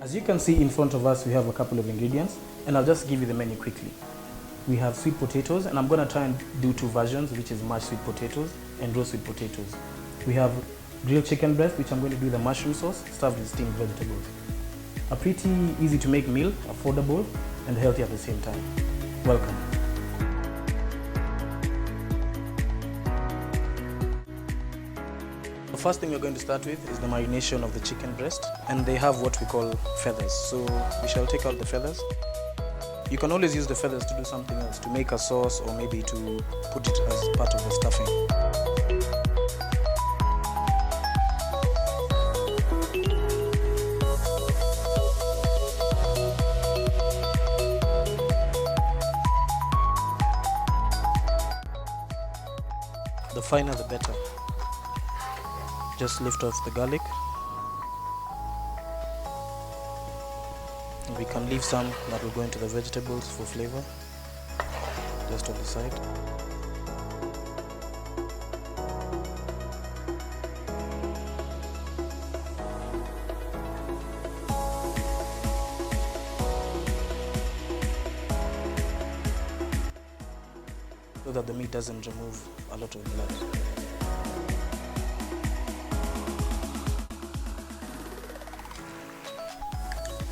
As you can see in front of us, we have a couple of ingredients, and I'll just give you the menu quickly. We have sweet potatoes, and I'm going to try and do two versions, which is mashed sweet potatoes and roast sweet potatoes. We have grilled chicken breast, which I'm going to do the mushroom sauce, stuffed with steamed vegetables. A pretty easy to make meal, affordable and healthy at the same time. Welcome. The first thing we're going to start with is the marination of the chicken breast, and they have what we call feathers. So we shall take out the feathers. You can always use the feathers to do something else, to make a sauce or maybe to put it as part of the stuffing. The finer the better. Just lift off the garlic. We can leave some that will go into the vegetables for flavor, just on the side. So that the meat doesn't remove a lot of blood.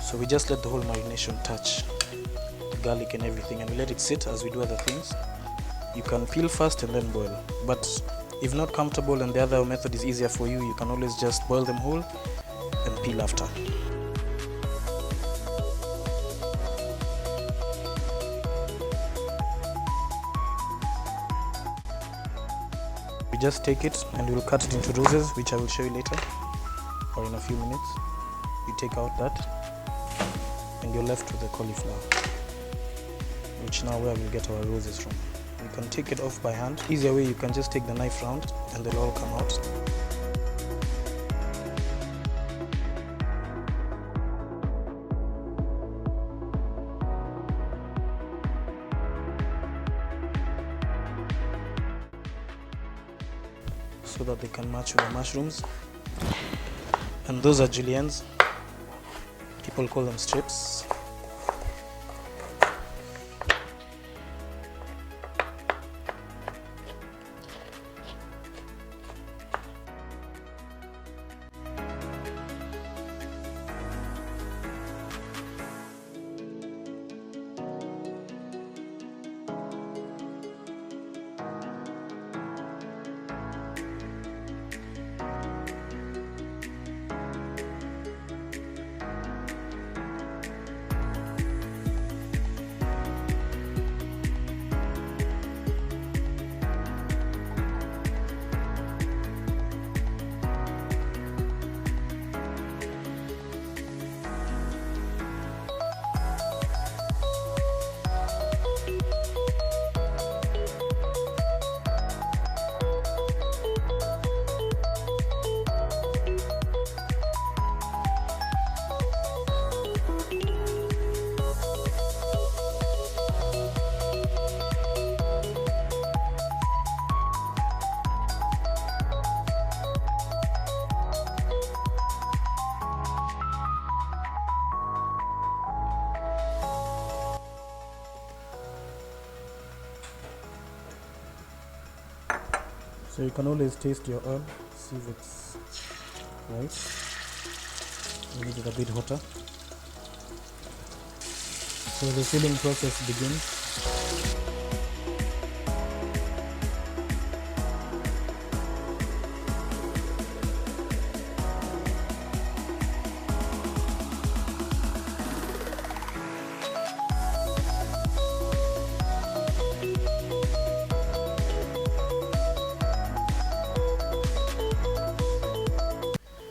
So we just let the whole marination touch the garlic and everything, and we let it sit as we do other things. You can peel first and then boil, but if not comfortable and the other method is easier for you, you can always just boil them whole and peel after. We just take it and we'll cut it into roses, which I will show you later or in a few minutes. You take out that and you're left with the cauliflower, which now where we'll get our roses from. You can take it off by hand. Easier way, you can just take the knife round and they'll all come out. So that they can match with the mushrooms. And those are juliennes. People call them strips. So you can always taste your herb, see if it's right. You need it a bit hotter. So the sealing process begins.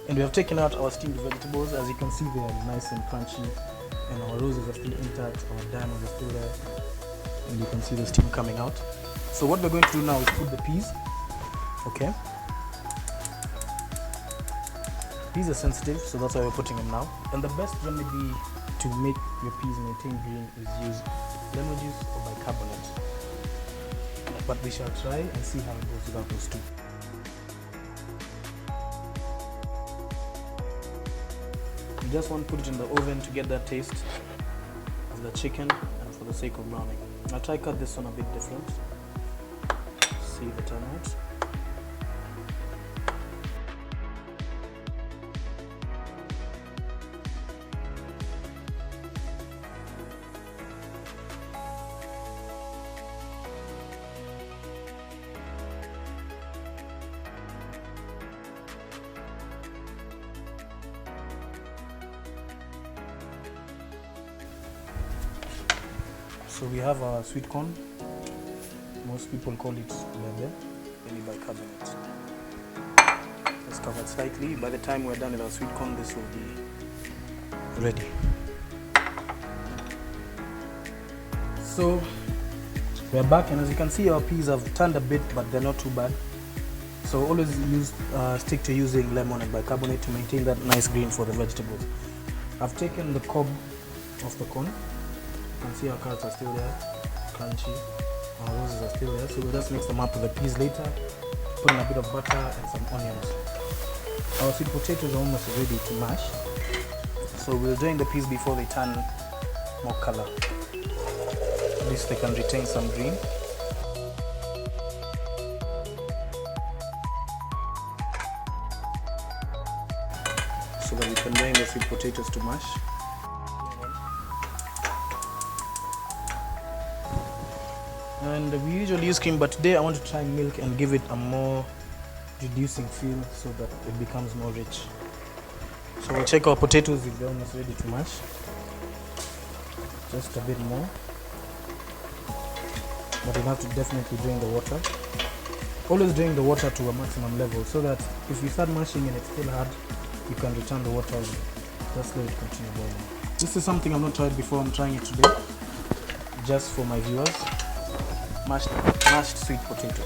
And we have taken out our steamed vegetables. As you can see, they are nice and crunchy, and our roses are still intact, our diamonds are still there, and you can see the steam coming out. So what we're going to do now is put the peas. Okay, peas are sensitive, so that's why we're putting them now. And the best remedy to make your peas maintain green is use lemon juice or bicarbonate. But we shall try and see how it goes without those two. You just want to put it in the oven to get that taste of the chicken and for the sake of browning. I'll try cut this one a bit different. See the turnout. So we have our sweet corn. Most people call it lebe, maybe bicarbonate. Let's cover it slightly. By the time we're done with our sweet corn, this will be ready. So we're back, and as you can see, our peas have turned a bit, but they're not too bad. So always stick to using lemon and bicarbonate to maintain that nice green for the vegetables. I've taken the cob off the corn. You can see our carrots are still there, crunchy. Our roses are still there, so we'll just mix them up with the peas later. Put in a bit of butter and some onions. Our sweet potatoes are almost ready to mash, so we'll drain the peas before they turn more color. At least they can retain some green. So that we can drain the sweet potatoes to mash. And we usually use cream, but today I want to try milk and give it a more reducing feel so that it becomes more rich. So we'll check our potatoes if they're almost ready to mash. Just a bit more. But you have to definitely drain the water. Always drain the water to a maximum level so that if you start mashing and it's still hard, you can return the water and just let it continue boiling. This is something I've not tried before. I'm trying it today just for my viewers. Mashed sweet potatoes.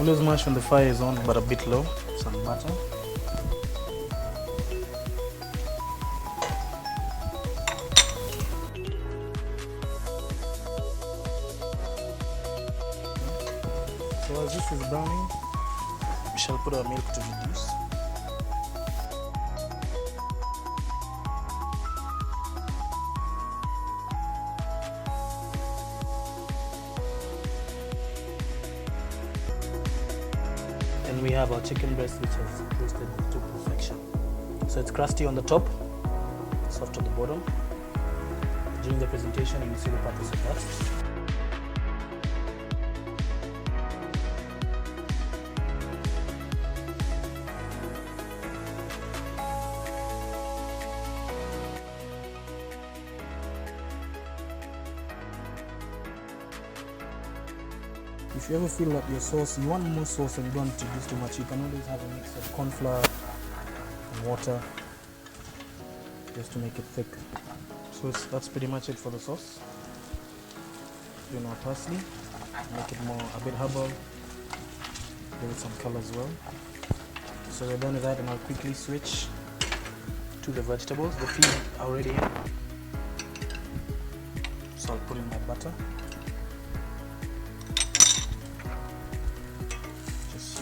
Always mash when the fire is on, but a bit low. Some butter. So as this is browning, we shall put our milk to reduce. And we have our chicken breast, which has roasted to perfection. So it's crusty on the top, soft on the bottom. During the presentation, you will see the purpose of that. If you ever feel that your sauce, you want more sauce and you don't want to use too much, you can always have a mix of corn flour and water just to make it thick. So that's pretty much it for the sauce. Doing our parsley, make it more a bit herbal, give it some color as well. So we're done with that, and I'll quickly switch to the vegetables. The peas are already in, so I'll put in my butter.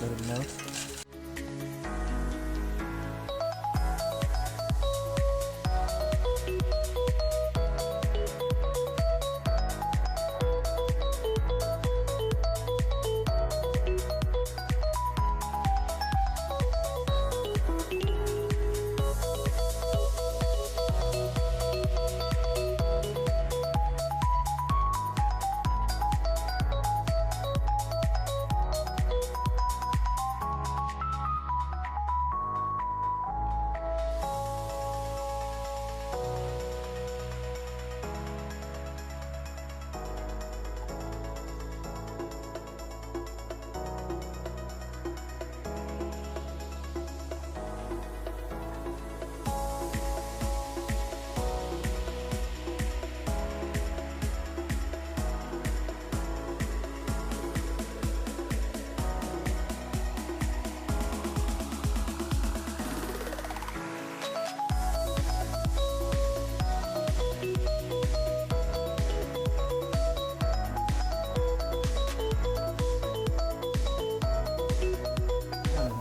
Let it melt.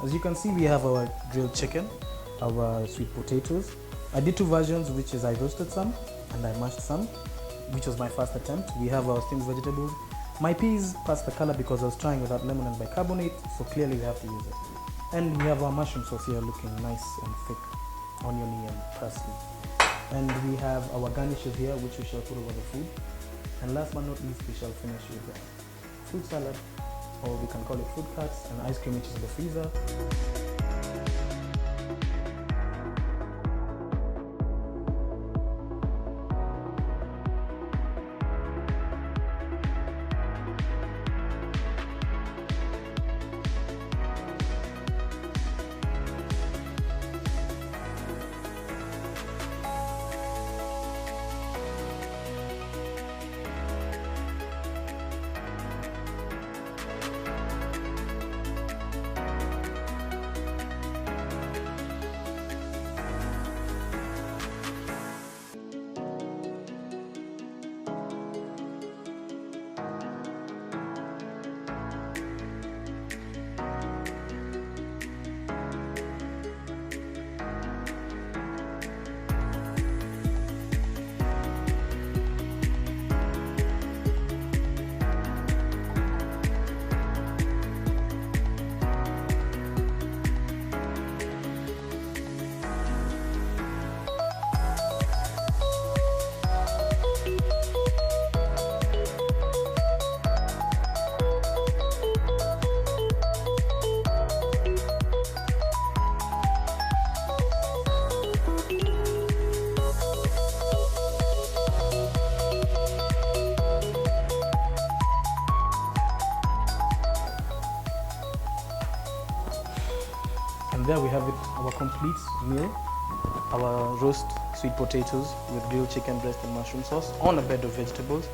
As you can see, we have our grilled chicken. our sweet potatoes. I did two versions, which is I roasted some and I mashed some, which was my first attempt. We have our steamed vegetables. My peas passed the color because I was trying without lemon and bicarbonate, so clearly we have to use it. And we have our mushroom sauce here looking nice and thick, oniony and parsley. And we have our garnishes here, which we shall put over the food. And last but not least, we shall finish with the fruit salad, or we can call it fruit cuts, and ice cream, which is in the freezer. And there we have it, our complete meal. Our roast sweet potatoes with grilled chicken breast and mushroom sauce on a bed of vegetables.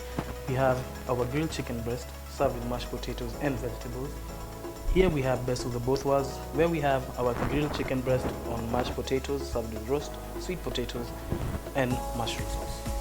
We have our grilled chicken breast served with mashed potatoes and vegetables. Here we have best of the both worlds, where we have our grilled chicken breast on mashed potatoes served with roast sweet potatoes and mushroom sauce.